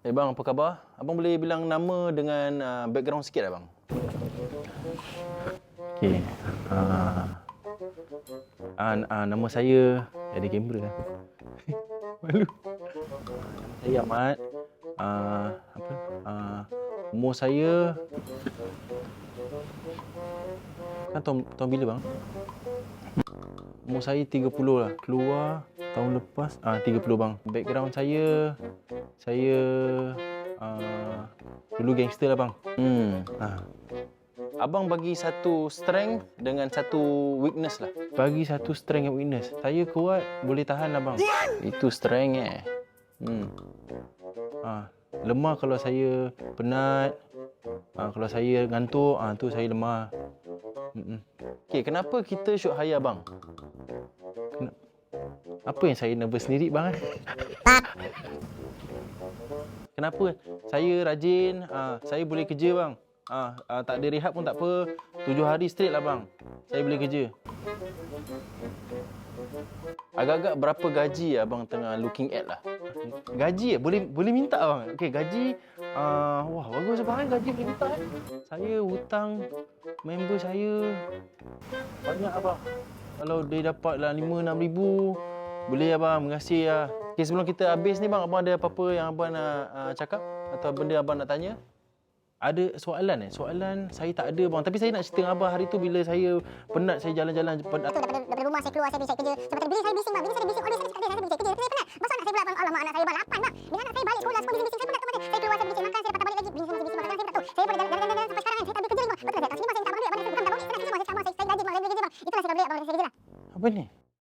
Bang, apa khabar? Abang boleh bilang nama dengan background sikit tak bang? Okey. Nama saya ada kamera lah. Malu. Nama saya Ahmad. Umur saya kan tahun bila bang? Umur saya 30 lah. Keluar tahun lepas 30 bang. Background saya dulu gangster lah bang. Abang bagi satu strength dengan satu weakness lah. Bagi satu strength dan weakness. Saya kuat, boleh tahan lah bang. Itu strength lemah kalau saya penat. Kalau saya ngantuk, tu saya lemah. Okey, kenapa kita should hire abang? Apa yang saya nervous sendiri bang? Kenapa? Saya rajin, saya boleh kerja bang. Tak ada rehat pun tak apa. 7 hari straight lah bang. Saya boleh kerja. Agak-agak berapa gaji abang tengah looking at lah? Gaji boleh minta bang. Okey, gaji wah bagus bang, gaji boleh minta. Saya hutang member saya banyak abang. Kalau dia dapat lah 5-6 ribu, boleh abang, mengasih lah. Okey, sebelum kita habis ni bang, abang ada apa-apa yang abang nak cakap atau benda abang nak tanya? Ada soalan Soalan saya tak ada bang. Tapi saya nak cerita dengan abang hari tu bila saya penat, saya jalan-jalan daripada rumah saya keluar, saya pergi cari kerja. Sampai bini saya bising bang. Bini saya bising. Always saya cakap dia, saya pergi cari kerja. Tapi saya penat. Masa anak saya pula bang. Alamak, anak saya bang 8 bang. Bila anak saya balik sekolah, semua bising-bising. Saya penat. Saya keluar, saya pergi cari makan.